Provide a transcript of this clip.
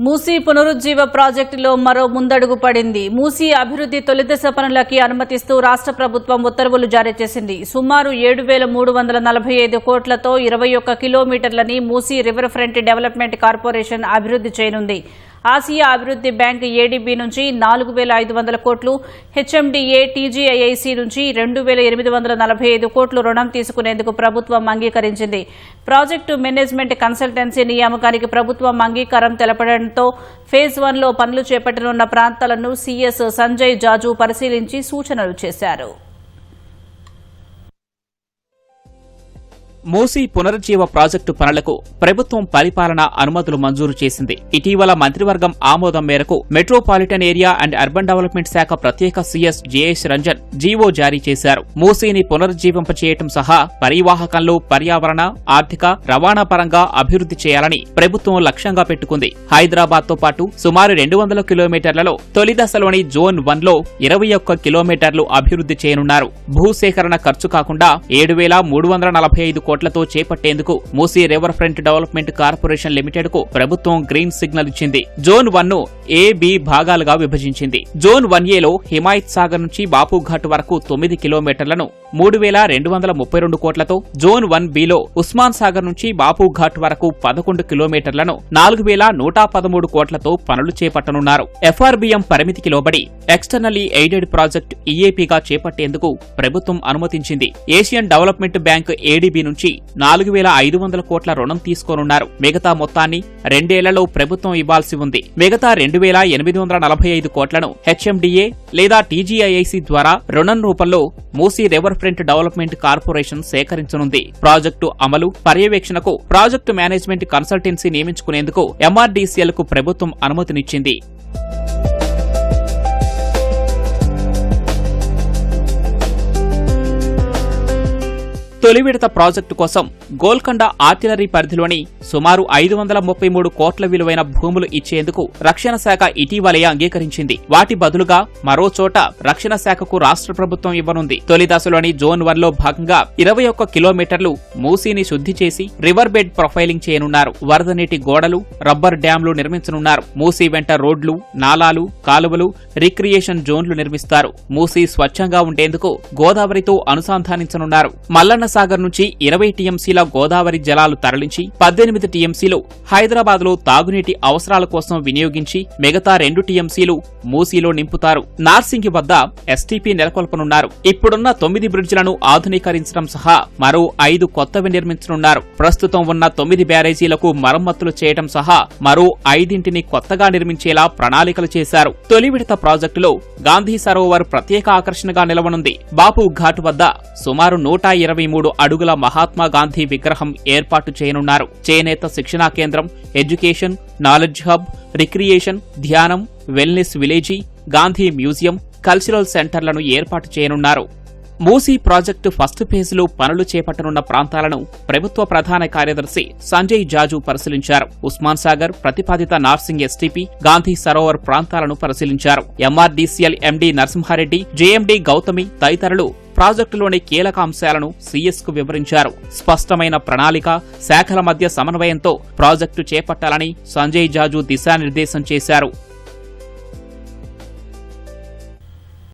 మూసీ పునరుజ్జీవ ప్రాజెక్టులో మరో ముందడుగు పడింది. మూసీ అభివృద్ధి తొలిదశ పనులకి అనుమతిస్తూ రాష్ట్ర ప్రభుత్వం ఉత్తర్వులు జారీ చేసింది. సుమారు 7,345 కోట్లతో 21 కిలోమీటర్లని Musi river front development corporation అభివృద్ధి చేయనుంది. ఆసియా అభివృద్ధి బ్యాంక్ ఏడీబీ నుంచి 4,500 కోట్లు, హెచ్ఎండీఏ టీజీఐఐసీ నుంచి 2,845 కోట్లు రుణం తీసుకునేందుకు ప్రభుత్వం అంగీకరించింది. ప్రాజెక్టు మేనేజ్మెంట్ కన్సల్టెన్సీ నియామకానికి ప్రభుత్వం అంగీకారం తెలపడంతో ఫేజ్ 1లో పనులు చేపట్టనున్న ప్రాంతాలను సీఎస్ సంజయ్ జాజు పరిశీలించి సూచనలు చేశారు. మూసీ పునరుజ్జీవ ప్రాజెక్టు పనులకు ప్రభుత్వం పరిపాలనా అనుమతులు మంజూరు చేసింది. ఇటీవల మంత్రివర్గం ఆమోదం మేరకు metropolitan area and urban development శాఖ ప్రత్యేక సీఎస్ జేఎస్ రంజన్ జీవో జారీ చేశారు. మూసీని పునరుజ్జీవింపచేయటం సహా పరివాహకంలో పర్యావరణ, ఆర్థిక, రవాణా పరంగా అభివృద్ధి చేయాలని ప్రభుత్వం లక్ష్యంగా పెట్టుకుంది. హైదరాబాద్ తో పాటు సుమారు 200 కిలోమీటర్లలో తొలి దశలోని జోన్ 1లో 21 కిలోమీటర్లు అభివృద్ధి చేయనున్నారు. భూసేకరణ ఖర్చు కాకుండా 7,345 కోట్లతో చేపట్టేందుకు Musi river front development corporation limited కు ప్రభుత్వం గ్రీన్ సిగ్నల్ ఇచ్చింది. జోన్ 1 ను ఏ, బి భాగాలుగా విభజించింది. జోన్ 1ఏలో హిమాయత్ సాగర్ నుంచి బాపుఘాట్ వరకు 9 కిలోమీటర్లను 3,232 కోట్లతో, జోన్ 1బిలో ఉస్మాన్ సాగర్ నుంచి బాపుఘాట్ వరకు 11 కిలోమీటర్లను 4,113 కోట్లతో పనులు చేపట్టనున్నారు. ఎఫ్ఆర్బీఎం పరిమితికి లోబడి ఎక్స్టర్నల్లీ ఎయిడెడ్ ప్రాజెక్ట్ ఈఏపీగా చేపట్టేందుకు ప్రభుత్వం అనుమతించింది. ఏషియన్ డెవలప్మెంట్ బ్యాంక్ ఏడీబీ నుంచి 4,500 కోట్ల రుణం తీసుకోనున్నారు. మిగతా మొత్తాన్ని 2 ఏళ్లలో ప్రభుత్వం ఇవ్వాల్సి ఉంది. మిగతా 2,845 కోట్లను హెచ్ఎండీఏ లేదా టీజీఐఐసీ ద్వారా రుణం రూపంలో Musi river front development corporation సేకరించనుంది. ప్రాజెక్టు అమలు, పర్యవేక్షణకు ప్రాజెక్టు మేనేజ్మెంట్ కన్సల్టెన్సీ నియమించుకునేందుకు ఎంఆర్డీసీఎల్ కు ప్రభుత్వం అనుమతినిచ్చింది. తొలి విడత ప్రాజెక్టు కోసం గోల్కొండ ఆర్టిలరీ పరిధిలోని సుమారు 533 కోట్ల విలువైన భూములు ఇచ్చేందుకు రక్షణ శాఖ ఇటీవలే అంగీకరించింది. వాటి బదులుగా మరో చోట రక్షణ శాఖకు రాష్ట్ర ప్రభుత్వం ఇవ్వనుంది. తొలి దశలోని జోన్ 1లో భాగంగా 21 కిలోమీటర్లు మూసీని శుద్ధి చేసి రివర్ బెడ్ ప్రొఫైలింగ్ చేయనున్నారు. వరద నీటి గోడలు, రబ్బర్ డ్యాంలు నిర్మించనున్నారు. మూసీ వెంట రోడ్లు, నాలాలు, కాలువలు, రిక్రియేషన్ జోన్లు నిర్మిస్తారు. మూసీ స్వచ్ఛంగా ఉండేందుకు గోదావరితో అనుసంధానించనున్నారు. మల్లన్న సాగర్ నుంచి 20 టీఎంసీల గోదావరి జలాలు తరలించి 18 టీఎంసీలు హైదరాబాద్ లో తాగునీటి అవసరాల కోసం వినియోగించి మిగతా 2 టీఎంసీలు మూసీలో నింపుతారు. నార్సింగి వద్ద ఎస్టీపీ నెలకొల్పనున్నారు. ఇప్పుడున్న 9 బ్రిడ్జిలను ఆధునీకరించడం సహా మరో 5 కొత్తవి నిర్మించనున్నారు. ప్రస్తుతం ఉన్న 9 బ్యారేజీలకు మరమ్మతులు చేయడం సహా మరో 5 కొత్తగా నిర్మించేలా ప్రణాళికలు చేశారు. తొలి విడత ప్రాజెక్టులో గాంధీ సరోవర్ ప్రత్యేక ఆకర్షణగా నిలవనుంది. బాపు ఘాట్ వద్ద సుమారు 123 అడుగుల మహాత్మా గాంధీ విగ్రహం ఏర్పాటు చేయనున్నారు. చేనేత శిక్షణా కేంద్రం, ఎడ్యుకేషన్, నాలెడ్జ్ హబ్, రిక్రియేషన్, ధ్యానం, వెల్నెస్ విలేజీ, గాంధీ మ్యూజియం, కల్చరల్ సెంటర్లను ఏర్పాటు చేయనున్నారు. మూసీ ప్రాజెక్టు ఫస్ట్ ఫేజ్లో పనులు చేపట్టనున్న ప్రాంతాలను ప్రభుత్వ ప్రధాన కార్యదర్శి సంజయ్ జాజు పరిశీలించారు. ఉస్మాన్ సాగర్, ప్రతిపాదిత నార్సింగ్ ఎస్టీపీ, గాంధీ సరోవర్ ప్రాంతాలను పరిశీలించారు. ఎంఆర్డీసీఎల్ ఎండీ నరసింహారెడ్డి, జేఎండీ గౌతమి తదితరులు ప్రాజెక్టులోని కీలక అంశాలను సీఎస్ కు వివరించారు. స్పష్టమైన ప్రణాళిక, శాఖల మధ్య సమన్వయంతో ప్రాజెక్టు చేపట్టాలని సంజయ్ జాజు దిశానిర్దేశం చేశారు.